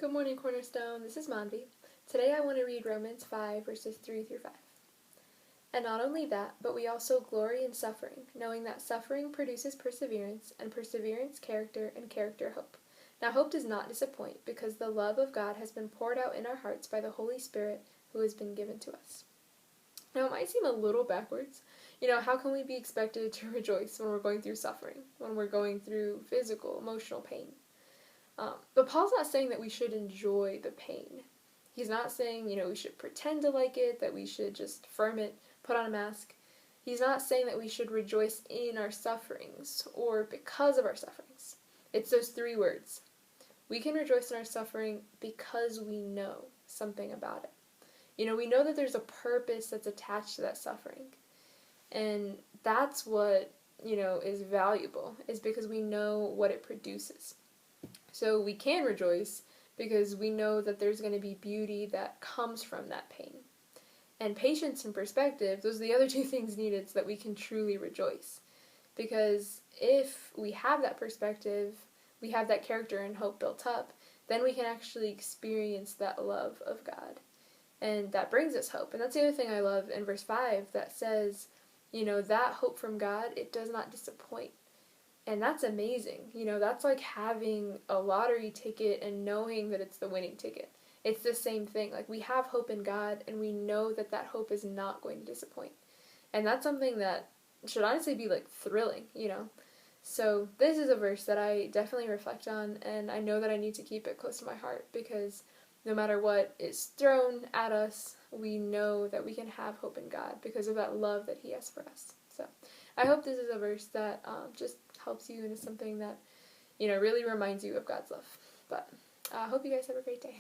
Good morning, Cornerstone. This is Manvi. Today I want to read Romans 5, verses 3 through 5. And not only that, but we also glory in suffering, knowing that suffering produces perseverance, and perseverance character, and character hope. Now hope does not disappoint, because the love of God has been poured out in our hearts by the Holy Spirit who has been given to us. Now it might seem a little backwards. How can we be expected to rejoice when we're going through suffering, when we're going through physical, emotional pain? But Paul's not saying that we should enjoy the pain. He's not saying, we should pretend to like it, that we should just firm it, put on a mask. He's not saying that we should rejoice in our sufferings or because of our sufferings. It's those three words. We can rejoice in our suffering because we know something about it. We know that there's a purpose that's attached to that suffering. And that's what, is valuable, is because we know what it produces. So we can rejoice because we know that there's going to be beauty that comes from that pain. And patience and perspective, those are the other two things needed so that we can truly rejoice. Because if we have that perspective, we have that character and hope built up, then we can actually experience that love of God. And that brings us hope. And that's the other thing I love in verse 5 that says, that hope from God, it does not disappoint. And that's amazing. That's like having a lottery ticket and knowing that it's the winning ticket. It's the same thing. Like, we have hope in God, and we know that that hope is not going to disappoint. And that's something that should honestly be, thrilling, So this is a verse that I definitely reflect on, and I know that I need to keep it close to my heart, because no matter what is thrown at us, we know that we can have hope in God because of that love that He has for us. So I hope this is a verse that just helps you into something that, really reminds you of God's love. But I hope you guys have a great day.